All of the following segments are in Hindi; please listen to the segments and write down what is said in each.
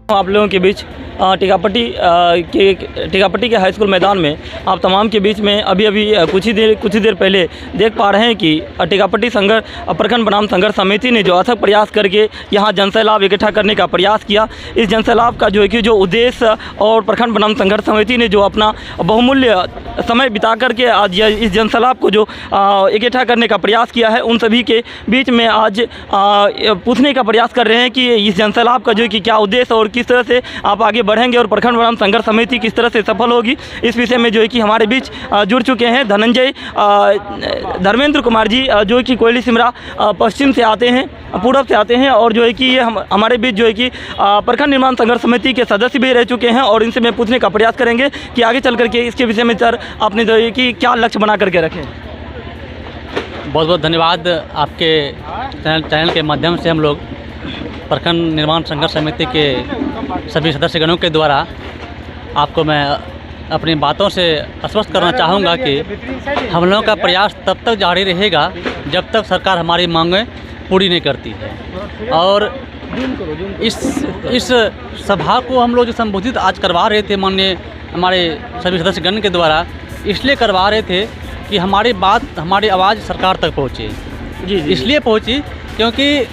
आप लोगों के बीच टीकापट्टी के हाई स्कूल मैदान में आप तमाम के बीच में अभी कुछ ही देर पहले देख पा रहे हैं कि टीकापट्टी प्रखंड बनाम संघर्ष समिति ने जो अथक प्रयास करके यहाँ जनसैलाब इकट्ठा करने का प्रयास किया। इस जनसैलाब का जो है कि जो उद्देश्य और प्रखंड बनाम संघर्ष समिति ने जो अपना बहुमूल्य समय बिता करके आज इस जनसैलाब को जो इकट्ठा करने का प्रयास किया है, उन सभी के बीच में आज पूछने का प्रयास कर रहे हैं कि इस जनसैलाब का जो है कि क्या उद्देश्य और किस तरह से आप आगे बढ़ेंगे और प्रखंड बनाम संघर्ष समिति किस तरह से सफल होगी। इस विषय में जो है कि हमारे बीच जुड़ चुके हैं धर्मेंद्र कुमार जी, जो कि कोयली सिमरा पश्चिम से आते हैं, पूर्व से आते हैं और जो है कि ये हमारे बीच जो है कि प्रखंड निर्माण संघर्ष समिति के सदस्य भी रह चुके हैं और इनसे मैं पूछने का प्रयास करेंगे कि आगे चल करके इसके विषय में सर आपने जो है कि क्या लक्ष्य बना करके रखे। बहुत बहुत धन्यवाद। आपके चैनल के माध्यम से हम लोग प्रखंड निर्माण संघर्ष समिति के सभी सदस्यगणों के द्वारा आपको मैं अपनी बातों से आश्वस्त करना चाहूँगा कि हम लोगों का प्रयास तब तक जारी रहेगा जब तक सरकार हमारी मांगें पूरी नहीं करती है। और इस सभा को हम लोग जो संबोधित आज करवा रहे थे माननीय हमारे सभी सदस्यगण के द्वारा, इसलिए करवा रहे थे कि हमारी बात, हमारी आवाज़ सरकार तक पहुँचे। जी इसलिए पहुँची क्योंकि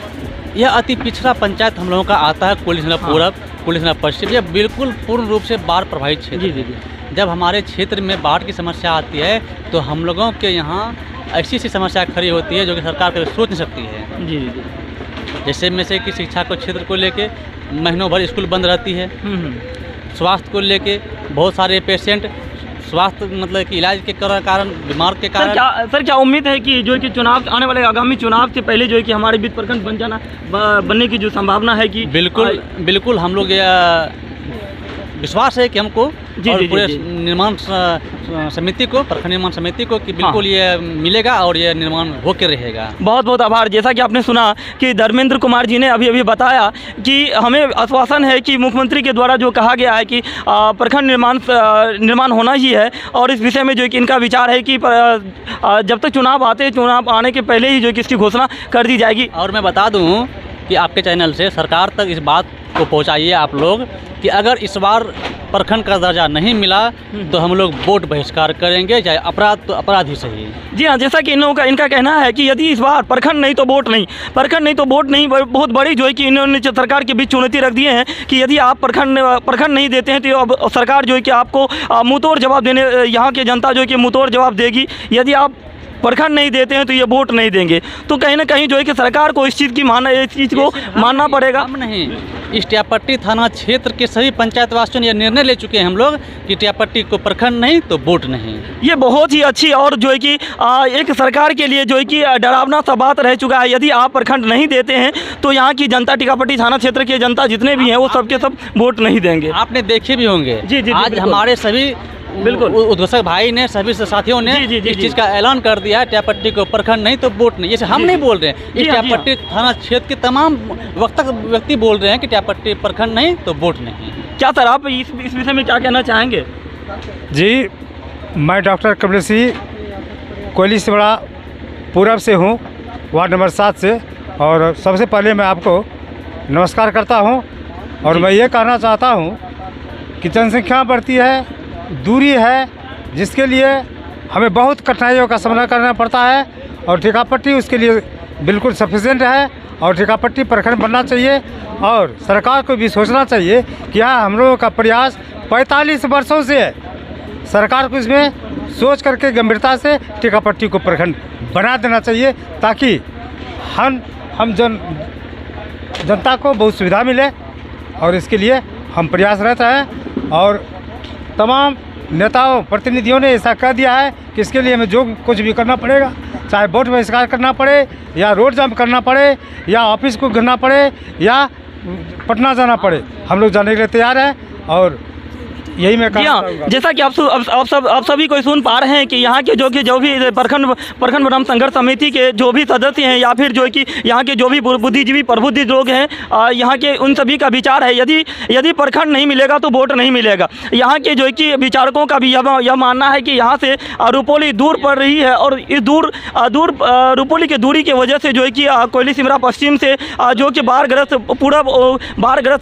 यह अति पिछड़ा पंचायत हम लोगों का आता है, कोयली सिमरा पूर्व, कोयली सिमरा पश्चिम। यह बिल्कुल पूर्ण रूप से बाढ़ प्रभावित क्षेत्र। जी। जब हमारे क्षेत्र में बाढ़ की समस्या आती है तो हम लोगों के यहाँ ऐसी समस्या खड़ी होती है जो कि सरकार कभी सोच नहीं सकती है। जी। जैसे में से कि शिक्षा को क्षेत्र को लेके महीनों भर स्कूल बंद रहती है, स्वास्थ्य को लेके बहुत सारे पेशेंट स्वास्थ्य मतलब कि इलाज के कारण, बीमार के कारण। सर क्या उम्मीद है कि जो है कि चुनाव आने वाले आगामी चुनाव से पहले जो है कि हमारे बीच प्रखंड बनने की जो संभावना है कि बिल्कुल हम लोग विश्वास है कि हमको और पूरे निर्माण समिति को, प्रखंड निर्माण समिति को कि बिल्कुल ये मिलेगा और ये निर्माण होकर रहेगा। बहुत बहुत आभार। जैसा कि आपने सुना कि धर्मेंद्र कुमार जी ने अभी बताया कि हमें आश्वासन है कि मुख्यमंत्री के द्वारा जो कहा गया है कि प्रखंड निर्माण होना ही है और इस विषय में जो कि इनका विचार है कि जब तक चुनाव आने के पहले ही जो कि इसकी घोषणा कर दी जाएगी। और मैं बता दूँ कि आपके चैनल से सरकार तक इस बात को पहुंचाइए आप लोग कि अगर इस बार प्रखंड का दर्जा नहीं मिला तो हम लोग वोट बहिष्कार करेंगे, चाहे अपराध तो अपराध ही सही। जी हाँ, जैसा कि इनका कहना है कि यदि इस बार प्रखंड नहीं तो वोट नहीं, बहुत बड़ी जो है कि इन्होंने सरकार के बीच चुनौती रख दिए हैं कि यदि आप प्रखंड नहीं देते हैं तो अब सरकार जो है कि आपको मुंहतोड़ जवाब देने, यहाँ की जनता जो है कि मुंहतोड़ जवाब देगी। यदि आप प्रखंड नहीं देते हैं तो ये वोट नहीं देंगे। तो कहीं ना कहीं जो है कि सरकार को इस चीज़ को मानना पड़ेगा। हम नहीं, इस टियापट्टी थाना क्षेत्र के सभी पंचायतवासियों ने यह निर्णय ले चुके हैं हम लोग कि टियापट्टी को प्रखंड नहीं तो वोट नहीं। ये बहुत ही अच्छी और जो है कि एक सरकार के लिए जो है कि डरावना सा बात रह चुका है। यदि आप प्रखंड नहीं देते हैं तो यहाँ की जनता, टिकापट्टी थाना क्षेत्र की जनता जितने भी हैं वो सबके सब वोट नहीं देंगे। आपने देखे भी होंगे। जी आज हमारे सभी बिल्कुल उद्घोषक भाई ने, सभी साथियों ने इस चीज़ का ऐलान कर दिया है, टियापट्टी को प्रखंड नहीं तो वोट नहीं। जैसे हम नहीं बोल रहे हैं, इस टियापट्टी थाना क्षेत्र के तमाम व्यक्ति बोल रहे हैं कि टियापट्टी प्रखंड नहीं तो वोट नहीं। क्या सर आप इस विषय में क्या कहना चाहेंगे? जी, मैं डॉक्टर कमलेश सिंह कोयली सिमरा पूर्व से हूँ, वार्ड नंबर 7 से। और सबसे पहले मैं आपको नमस्कार करता हूँ और मैं ये कहना चाहता हूँ कि जनसंख्या बढ़ती है, दूरी है, जिसके लिए हमें बहुत कठिनाइयों का सामना करना पड़ता है और टिकापट्टी उसके लिए बिल्कुल सफिशिएंट है और टिकापट्टी प्रखंड बनना चाहिए। और सरकार को भी सोचना चाहिए कि हाँ, हम लोगों का प्रयास 45 वर्षों से है। सरकार को इसमें सोच करके गंभीरता से टिकापट्टी को प्रखंड बना देना चाहिए ताकि हम जनता को बहुत सुविधा मिले और इसके लिए हम प्रयासरत हैं। और तमाम नेताओं, प्रतिनिधियों ने ऐसा कह दिया है कि इसके लिए हमें जो कुछ भी करना पड़ेगा, चाहे वोट बहिष्कार करना पड़े या रोड जाम करना पड़े या ऑफिस को घिरना पड़े या पटना जाना पड़े, हम लोग जाने के लिए तैयार हैं। और यही मैं जी हाँ, कहूँगा। जैसा कि आप सभी कोई सुन पा रहे हैं कि यहाँ के जो भी प्रखंड बनाम संघर्ष समिति के जो भी सदस्य हैं या फिर जो कि यहाँ के जो भी बुद्धिजीवी प्रबुद्ध लोग हैं, यहाँ के उन सभी का विचार है यदि प्रखंड नहीं मिलेगा तो वोट नहीं मिलेगा। यहाँ के जो कि विचारकों का भी यह मानना है कि यहाँ से रुपौली दूर पड़ रही है और इस दूर रुपौली की दूरी की वजह से जो है कि कोयली सिमरा पश्चिम से जो कि बाढ़ग्रस्त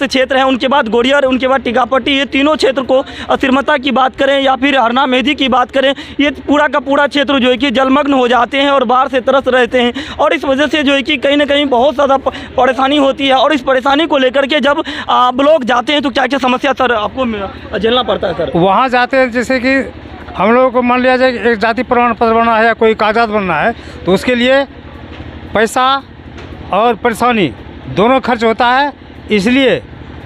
क्षेत्र है, उनके बाद गोड़ियर, उनके बाद टीकापट्टी, ये तीनों क्षेत्र को सिरमता की बात करें या फिर हरना मेहदी की बात करें, ये पूरा का पूरा क्षेत्र जो है कि जलमग्न हो जाते हैं और बाढ़ से तरस रहते हैं। और इस वजह से जो है कि कहीं ना कहीं बहुत ज़्यादा परेशानी होती है। और इस परेशानी को लेकर के जब ब्लॉक जाते हैं तो क्या क्या समस्या सर आपको झेलना पड़ता है? सर वहाँ जाते हैं, जैसे कि हम लोगों को मान लिया जाए कि एक जाति प्रमाण पत्र बनना है या कोई कागजात बनना है, तो उसके लिए पैसा और परेशानी दोनों खर्च होता है। इसलिए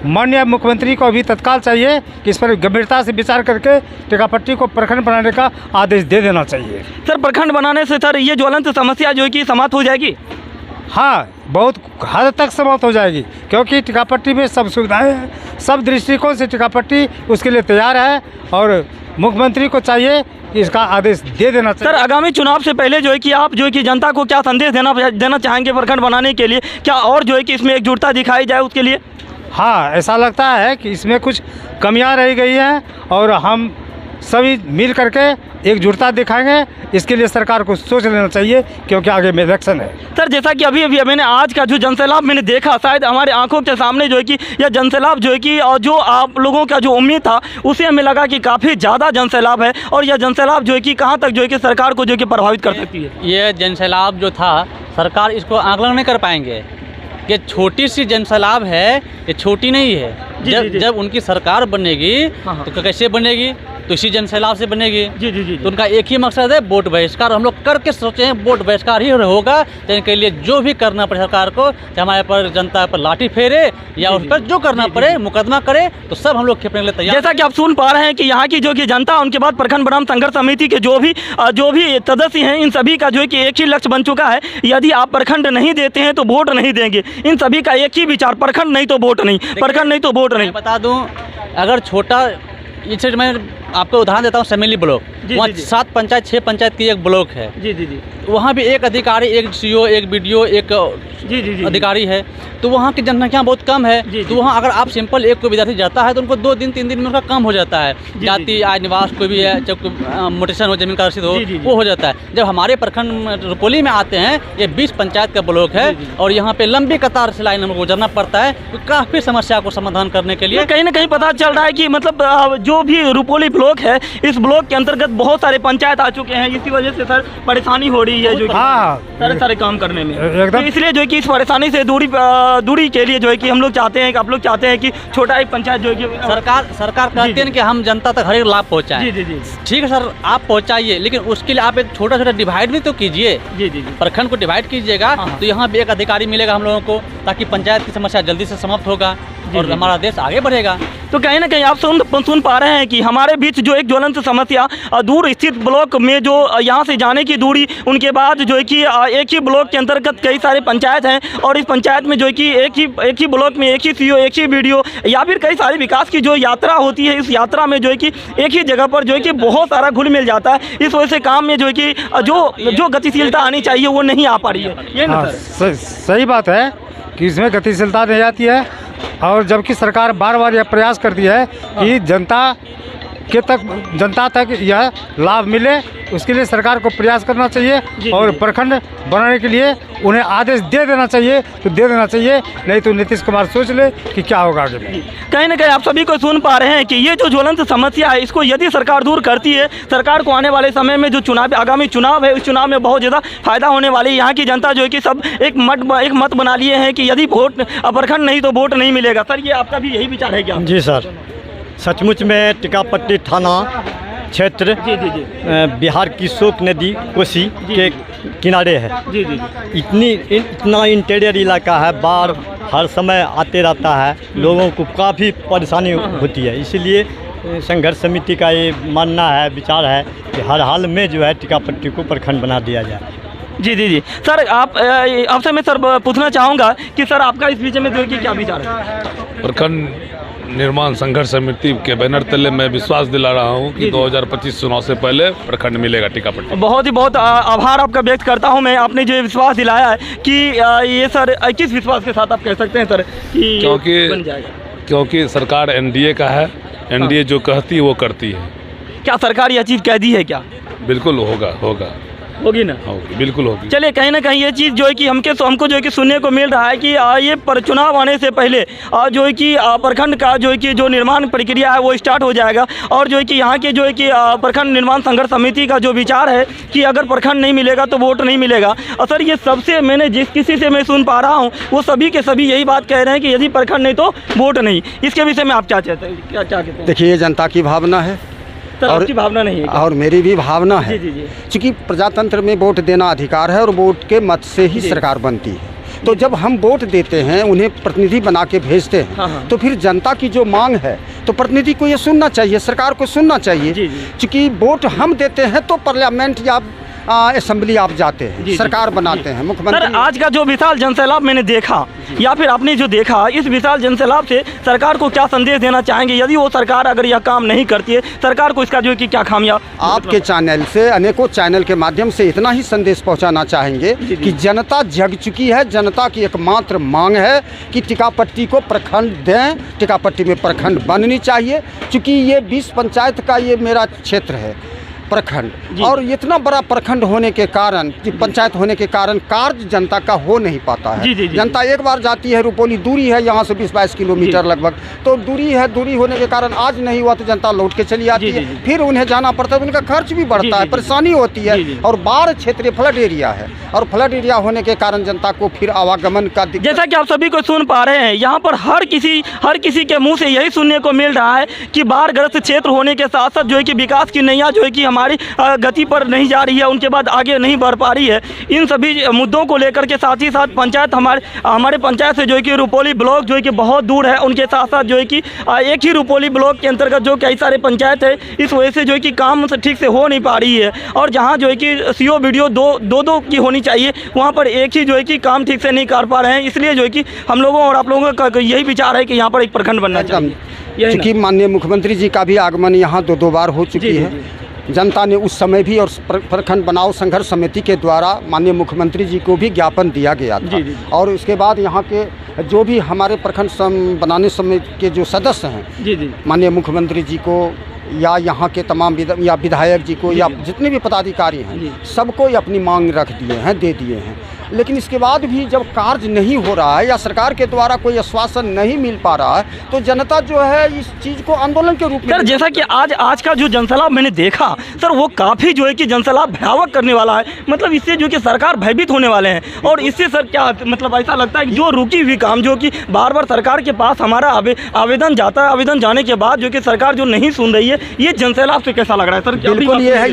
माननीय मुख्यमंत्री को अभी तत्काल चाहिए कि इस पर गंभीरता से विचार करके टीकापट्टी को प्रखंड बनाने का आदेश दे देना चाहिए। सर, प्रखंड बनाने से सर ये ज्वलंत समस्या जो है कि समाप्त हो जाएगी? हाँ, बहुत हद तक समाप्त हो जाएगी, क्योंकि टीकापट्टी में सब सुविधाएं हैं, सब दृष्टिकोण से टीकापट्टी उसके लिए तैयार है और मुख्यमंत्री को चाहिए कि इसका आदेश दे देना चाहिए। सर, आगामी चुनाव से पहले जो है कि आप जो है कि जनता को क्या संदेश देना चाहेंगे प्रखंड बनाने के लिए? क्या और जो है कि इसमें एकजुटता दिखाई जाए उसके लिए? हाँ, ऐसा लगता है कि इसमें कुछ कमियां रह गई हैं और हम सभी मिल करके एकजुटता दिखाएंगे। इसके लिए सरकार को सोच लेना चाहिए, क्योंकि आगे में इलेक्शन है। सर, जैसा कि अभी मैंने आज का जो जनसैलाब मैंने देखा, शायद हमारे आंखों के सामने जो है कि यह जनसैलाब जो है कि और जो आप लोगों का जो उम्मीद था उससे हमें लगा कि काफ़ी ज़्यादा जनसैलाब है। और यह जनसैलाब जो है कि कहाँ तक जो है कि सरकार को जो है कि प्रभावित कर सकती है? ये जनसैलाब जो था, सरकार इसको आकलन नहीं कर पाएंगे। ये छोटी सी जनसैलाब है, ये छोटी नहीं है। जब उनकी सरकार बनेगी तो कैसे बनेगी? तो इसी जनसैलाब से बनेगी। जी। तो उनका एक ही मकसद है, वोट बहिष्कार। हम लोग करके सोचे हैं वोट बहिष्कार ही होगा। तो इनके लिए जो भी करना पड़े सरकार को, चाहे हमारे पर जनता पर लाठी फेरे या उस पर जो करना पड़े, मुकदमा करे, तो सब हम लोग खेपने के लिए तैयार। जैसा कि आप सुन पा रहे हैं कि यहाँ की जो कि जनता, उनके बाद प्रखंड बनाम संघर्ष समिति के जो भी सदस्य हैं, इन सभी का जो है कि एक ही लक्ष्य बन चुका है, यदि आप प्रखंड नहीं देते हैं तो वोट नहीं देंगे। इन सभी का एक ही विचार, प्रखंड नहीं तो वोट नहीं, प्रखंड नहीं तो वोट नहीं। बता दूं, अगर छोटा, इसे मैं आपको उदाहरण देता हूँ, समेली ब्लॉक, वहाँ 7 पंचायत 6 पंचायत की एक ब्लॉक है। जी। वहाँ भी एक अधिकारी, एक सीओ, एक बीडीओ, एक अधिकारी है। तो वहाँ की जनसंख्या बहुत कम है। तो वहाँ अगर आप सिंपल एक कोई विद्यार्थी जाता है तो उनको 2 दिन 3 दिन में उनका काम हो जाता है। जाति, आय, निवास कोई भी है, जब मोटेशन हो, जमीन का रसीद हो, वो हो जाता है। जब हमारे प्रखंड रुपौली में आते हैं, ये 20 पंचायत का ब्लॉक है और यहाँ पे लंबी कतार से लाइन हमको गुजरना पड़ता है। तो काफ़ी समस्या को समाधान करने के लिए कहीं ना कहीं पता चल रहा है कि मतलब जो भी रुपौली ब्लॉक है, इस ब्लॉक के अंतर्गत बहुत सारे पंचायत आ चुके हैं। इसी वजह से सर परेशानी हो रही है जो सारे काम करने में। तो इसलिए जो है कि इस परेशानी से दूरी के लिए जो है कि हम लोग चाहते हैं कि आप लोग चाहते हैं कि छोटा एक पंचायत जो है कि सरकार कहती है कि हम जनता तक हर एक लाभ पहुँचाएं। जी। ठीक है सर, आप पहुँचाइए, लेकिन उसके लिए आप एक छोटा डिवाइड भी तो कीजिए। जी। प्रखंड को डिवाइड कीजिएगा तो यहाँ भी एक अधिकारी मिलेगा हम लोगों को, ताकि पंचायत की समस्या जल्दी से समाप्त होगा और हमारा देश आगे बढ़ेगा। तो कहीं ना कहीं आप सुन पा रहे हैं कि हमारे बीच जो एक ज्वलंत समस्या दूर स्थित ब्लॉक में जो यहाँ से जाने की दूरी, उनके बाद जो है कि एक ही ब्लॉक के अंतर्गत कई सारे पंचायत हैं और इस पंचायत में जो है कि एक ही ब्लॉक में एक ही सीओ, एक ही बीडीओ या फिर कई सारी विकास की जो यात्रा होती है, इस यात्रा में जो है कि एक ही जगह पर जो है कि बहुत सारा घुल मिल जाता है। इस वजह से काम में जो है कि जो गतिशीलता आनी चाहिए वो नहीं आ पा रही है। ये ना सर? सही बात है कि इसमें गतिशीलता नहीं आती है, और जबकि सरकार बार यह प्रयास करती है कि जनता तक यह लाभ मिले, उसके लिए सरकार को प्रयास करना चाहिए और प्रखंड बनाने के लिए उन्हें आदेश दे देना चाहिए, तो दे देना चाहिए। नहीं तो नीतीश कुमार सोच ले कि क्या होगा आगे। कहीं ना कहीं आप सभी को सुन पा रहे हैं कि ये जो ज्वलंत समस्या है, इसको यदि सरकार दूर करती है, सरकार को आने वाले समय में जो आगामी चुनाव है, उस चुनाव में बहुत ज़्यादा फायदा होने वाली है। यहाँ की जनता जो है कि सब एक मत बना लिए हैं कि यदि वोट प्रखंड नहीं तो वोट नहीं मिलेगा। सर, ये आपका भी यही विचार है क्या? जी सर, सचमुच में टीकापट्टी थाना क्षेत्र बिहार की शोक नदी कोसी के किनारे है। इतना इंटीरियर इलाका है, बाढ़ हर समय आते रहता है, लोगों को काफ़ी परेशानी होती है। इसीलिए संघर्ष समिति का ये मानना है, विचार है कि हर हाल में जो है टीकापट्टी को प्रखंड बना दिया जाए। जी जी जी सर, आपसे मैं सर पूछना चाहूँगा कि सर आपका इस विषय में जो है कि क्या विचार है? प्रखंड निर्माण संघर्ष समिति के बैनर तले मैं विश्वास दिला रहा हूं कि 2025 चुनाव से पहले प्रखंड मिलेगा टीकापट्टी। बहुत आभार आपका व्यक्त करता हूं मैं, आपने जो विश्वास दिलाया है कि ये सर किस विश्वास के साथ आप कह सकते हैं सर कि बन जाएगा? क्योंकि सरकार एनडीए का है, एनडीए जो कहती है वो करती है। क्या सरकार यह चीज़ कह दी है क्या? बिल्कुल होगा होगी ना? होगी, बिल्कुल होगी। चलिए, कहीं ना कहीं ये चीज़ जो है कि हमको जो है कि सुनने को मिल रहा है कि ये पर चुनाव आने से पहले जो है कि प्रखंड का जो है कि जो निर्माण प्रक्रिया है वो स्टार्ट हो जाएगा, और जो है कि यहाँ के जो है कि प्रखंड निर्माण संघर्ष समिति का जो विचार है कि अगर प्रखंड नहीं मिलेगा तो वोट नहीं मिलेगा। और सर, ये सबसे मैंने जिस किसी से मैं सुन पा रहा हूँ वो सभी के सभी यही बात कह रहे हैं कि यदि प्रखंड नहीं तो वोट नहीं। इसके विषय में आप क्या चाहते हैं, क्या कहते हैं? देखिए, ये जनता की भावना है सर, आपकी भावना नहीं है क्या? और मेरी भी भावना है। जी जी जी। क्योंकि प्रजातंत्र में वोट देना अधिकार है और वोट के मत से ही सरकार बनती है। तो जब हम वोट देते हैं, उन्हें प्रतिनिधि बना के भेजते हैं, हाँ। तो फिर जनता की जो मांग है तो प्रतिनिधि को ये सुनना चाहिए, सरकार को सुनना चाहिए। क्योंकि वोट हम देते हैं तो पार्लियामेंट या असेंबली आप जाते हैं, सरकार बनाते हैं, मुख्यमंत्री। सर, आज का जो विशाल जनसैलाब मैंने देखा या फिर आपने जो देखा, इस विशाल जनसैलाब से सरकार को क्या संदेश देना चाहेंगे? यदि वो सरकार अगर यह काम नहीं करती है, सरकार को इसका जो है कि क्या खामियां? आपके चैनल से, अनेकों चैनल के माध्यम से इतना ही संदेश पहुंचाना चाहेंगे कि जनता जग चुकी है। जनता की एकमात्र मांग है कि टीकापट्टी को प्रखंड दें, टीकापट्टी में प्रखंड बननी चाहिए। क्योंकि ये 20 पंचायत का ये मेरा क्षेत्र है प्रखंड, और इतना बड़ा प्रखंड होने के कारण, पंचायत होने के कारण कार्य जनता का हो नहीं पाता है। जनता एक बार जाती है, रुपौली दूरी है यहाँ से 20-22 किलोमीटर लगभग, तो दूरी होने के कारण आज नहीं हुआ तो जनता लौट के चली आती है। फिर उन्हें जाना पड़ता है, उनका खर्च भी बढ़ता है, परेशानी होती है। और बाढ़ क्षेत्र फ्लड एरिया है, और फ्लड एरिया होने के कारण जनता को फिर आवागमन का दिक्कत। जैसा कि आप सभी को सुन पा रहे हैं, यहाँ पर हर किसी के मुँह से यही सुनने को मिल रहा है कि बाढ़ग्रस्त क्षेत्र होने के साथ साथ जो है कि विकास की नैया जो है कि हमारी गति पर नहीं जा रही है, उनके बाद आगे नहीं बढ़ पा रही है। इन सभी मुद्दों को लेकर के साथ ही साथ पंचायत हमारे पंचायत से जो है कि रुपौली ब्लॉक जो है कि बहुत दूर है, उनके साथ साथ जो है कि एक ही रुपौली ब्लॉक के अंतर्गत जो कई सारे पंचायत है, इस वजह से जो है कि काम ठीक से हो नहीं पा रही है। और जहाँ जो है कि CO वीडियो दो की होनी चाहिए, वहाँ पर एक ही जो है कि काम ठीक से नहीं कर पा रहे हैं। इसलिए जो है कि हम लोगों और आप लोगों का यही विचार है कि यहाँ पर एक प्रखंड बनना चाहिए। क्योंकि माननीय मुख्यमंत्री जी का भी आगमन यहाँ दो बार हो चुकी है। जनता ने उस समय भी और प्रखंड बनाओ संघर्ष समिति के द्वारा माननीय मुख्यमंत्री जी को भी ज्ञापन दिया गया था। और उसके बाद यहाँ के जो भी हमारे प्रखंड बनाने समिति के जो सदस्य हैं, माननीय मुख्यमंत्री जी को या यहाँ के तमाम विधायक जी को या जितने भी पदाधिकारी हैं, सबको अपनी मांग रख दिए हैं, दे दिए हैं। लेकिन इसके बाद भी जब कार्य नहीं हो रहा है या सरकार के द्वारा कोई आश्वासन नहीं मिल पा रहा है, तो जनता जो है इस चीज़ को आंदोलन के रूप में। सर, जैसा कि आज का जो जनसैलाब मैंने देखा सर, वो काफ़ी जो है कि जनसैलाब भयावह करने वाला है। मतलब इससे जो कि सरकार भयभीत होने वाले हैं, और इससे सर क्या मतलब ऐसा लगता है कि जो रुकी हुई काम जो कि बार सरकार के पास हमारा आवेदन जाता है, आवेदन जाने के बाद जो कि सरकार जो नहीं सुन रही है, ये जनसैलाब से कैसा लग रहा है सर? बिल्कुल ये है,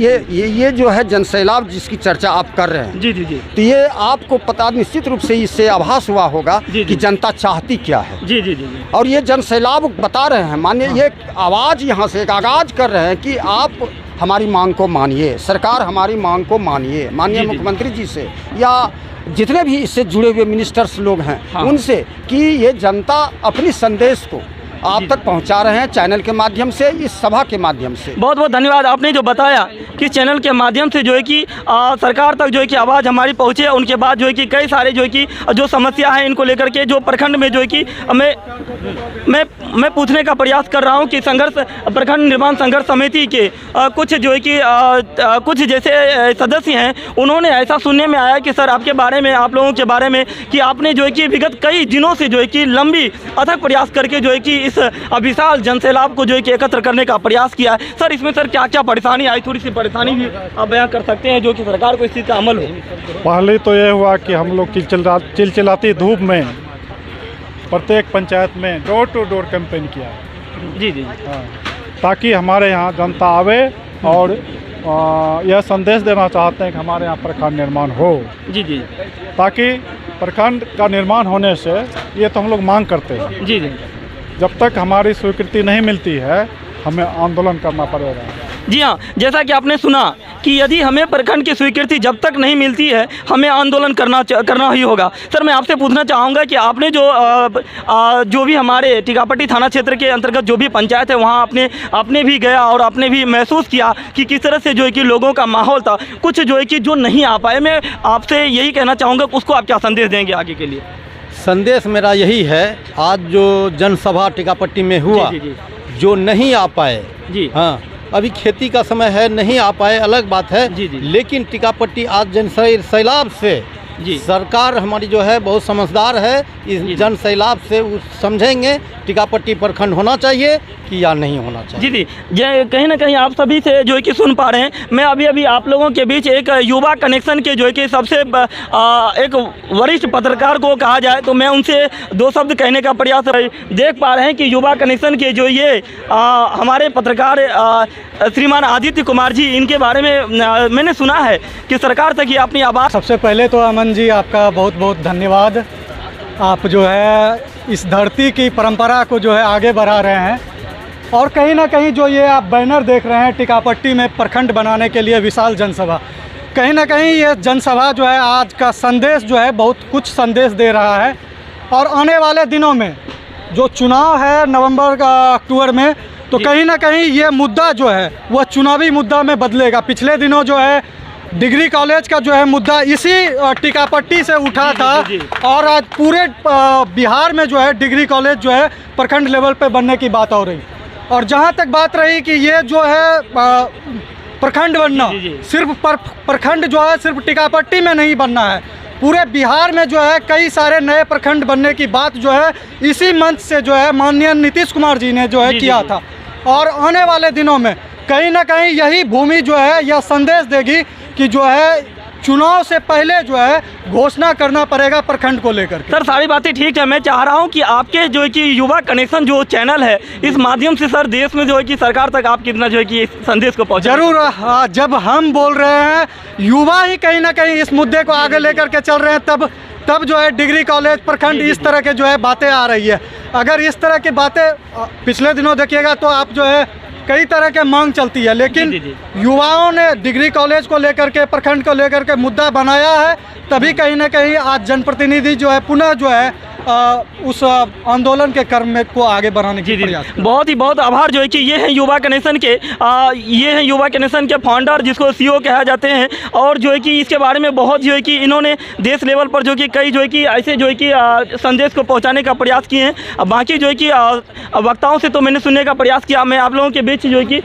ये जो है जनसैलाब जिसकी चर्चा आप कर रहे हैं, जी, तो ये आपको पता निश्चित रूप से इससे आभास हुआ होगा कि जनता चाहती क्या है। जी। और ये जनसैलाब बता रहे हैं, मानिए ये आवाज़ यहाँ से एक आगाज कर रहे हैं कि आप हमारी मांग को मानिए, सरकार हमारी मांग को मानिए, माननीय मुख्यमंत्री जी से या जितने भी इससे जुड़े हुए मिनिस्टर्स लोग हैं, उनसे, कि ये जनता अपनी संदेश को आप तक पहुंचा रहे हैं चैनल के माध्यम से, इस सभा के माध्यम से। बहुत बहुत धन्यवाद। आपने जो बताया कि चैनल के माध्यम से जो है कि सरकार तक जो है कि आवाज़ हमारी पहुंचे, उनके बाद जो है कि कई सारे जो है कि जो समस्या है इनको लेकर के जो प्रखंड में जो है कि मैं पूछने का प्रयास कर रहा हूं कि प्रखंड निर्माण संघर्ष समिति के कुछ जो है कि कुछ जैसे सदस्य हैं, उन्होंने ऐसा सुनने में आया कि सर आपके बारे में, आप लोगों के बारे में, कि आपने जो है कि विगत कई दिनों से जो है कि लंबी अथक प्रयास करके जो है कि इस विशाल जनसैलाब को जो है कि एकत्र करने का प्रयास किया है। सर, इसमें सर क्या क्या परेशानी आई, थोड़ी सी परेशानी भी आप बयां कर सकते हैं जो कि सरकार को इस चीज़ का अमल हो? पहले तो यह हुआ कि हम लोग चिलचिलाती धूप में प्रत्येक पंचायत में डोर टू डोर कैंपेन किया। जी। हाँ, ताकि हमारे यहाँ जनता आवे और यह संदेश देना चाहते हैं कि हमारे यहाँ प्रखंड निर्माण हो। जी। ताकि प्रखंड का निर्माण होने से, ये तो हम लोग मांग करते हैं। जी। जब तक हमारी स्वीकृति नहीं मिलती है, हमें आंदोलन करना पड़ेगा। जी हाँ, जैसा कि आपने सुना कि यदि हमें प्रखंड की स्वीकृति जब तक नहीं मिलती है हमें आंदोलन करना ही होगा। सर, मैं आपसे पूछना चाहूँगा कि आपने जो भी हमारे टीकापट्टी थाना क्षेत्र के अंतर्गत जो भी पंचायत है वहाँ आपने भी गया और आपने भी महसूस किया कि किस तरह से जो है कि लोगों का माहौल था, कुछ जो है कि जो नहीं आ पाए। मैं आपसे यही कहना चाहूँगा उसको आप क्या संदेश देंगे आगे के लिए? संदेश मेरा यही है, आज जो जनसभा टीकापट्टी में हुआ, जी, जी, जो नहीं आ पाए, जी हाँ अभी खेती का समय है, नहीं आ पाए अलग बात है, जी, जी। लेकिन टीकापट्टी आज जन सैलाब से जी। सरकार हमारी जो है बहुत समझदार है, इस जन सैलाब से समझेंगे टीकापट्टी प्रखंड होना चाहिए कि या नहीं होना चाहिए। जी जी, कहीं ना कहीं आप सभी से जो है कि सुन पा रहे हैं। मैं अभी आप लोगों के बीच एक युवा कनेक्शन के जो है कि सबसे एक वरिष्ठ पत्रकार को कहा जाए तो मैं उनसे दो शब्द कहने का प्रयास देख पा रहे हैं कि युवा कनेक्शन के जो ये हमारे पत्रकार श्रीमान आदित्य कुमार जी, इनके बारे में मैंने सुना है कि सरकार तक ये अपनी आवाज़। सबसे पहले तो अमन जी आपका बहुत बहुत धन्यवाद। आप जो है इस धरती की परंपरा को जो है आगे बढ़ा रहे हैं और कहीं ना कहीं जो ये आप बैनर देख रहे हैं टीकापट्टी में प्रखंड बनाने के लिए विशाल जनसभा, कहीं ना कहीं ये जनसभा जो है आज का संदेश जो है बहुत कुछ संदेश दे रहा है। और आने वाले दिनों में जो चुनाव है नवंबर का अक्टूबर में, तो कहीं ना कहीं ये मुद्दा जो है वह चुनावी मुद्दा में बदलेगा। पिछले दिनों जो है डिग्री कॉलेज का जो है मुद्दा इसी टीकापट्टी से उठा था और आज पूरे बिहार में जो है डिग्री कॉलेज जो है प्रखंड लेवल पे बनने की बात हो रही। और जहाँ तक बात रही कि ये जो है प्रखंड बनना, सिर्फ प्रखंड जो है सिर्फ टीकापट्टी में नहीं बनना है, पूरे बिहार में जो है कई सारे नए प्रखंड बनने की बात जो है इसी मंच से जो है माननीय नीतीश कुमार जी ने जो है किया था। और आने वाले दिनों में कहीं ना कहीं यही भूमि जो है यह संदेश देगी कि जो है चुनाव से पहले जो है घोषणा करना पड़ेगा प्रखंड को लेकर। सर, सारी बातें ठीक है। मैं चाह रहा हूं कि आपके जो है कि युवा कनेक्शन जो चैनल है, इस माध्यम से सर देश में जो है कि सरकार तक आप कितना जो है कि इस संदेश को पहुंचा। जरूर, जब हम बोल रहे हैं युवा ही कहीं ना कहीं इस मुद्दे को आगे लेकर के चल रहे हैं, तब जो है डिग्री कॉलेज प्रखंड इस तरह के जो है बातें आ रही है। अगर इस तरह की बातें पिछले दिनों देखिएगा तो आप जो है कई तरह के मांग चलती है, लेकिन युवाओं ने डिग्री कॉलेज को लेकर के प्रखंड को लेकर के मुद्दा बनाया है, तभी कहीं ना कहीं आज जनप्रतिनिधि जो है पुनः जो है उस आंदोलन के कर्म में को आगे बढ़ाने की प्रयास। बहुत आभार जो है कि ये हैं युवा कनेक्शन के फाउंडर जिसको सीईओ कहा जाते हैं, और जो है कि इसके बारे में बहुत जो है कि इन्होंने देश लेवल पर जो कि कई जो है कि ऐसे जो है कि संदेश को पहुंचाने का प्रयास किए हैं। अब बाकी जो है कि वक्ताओं से तो मैंने सुनने का प्रयास किया। मैं आप लोगों के बीच जो है कि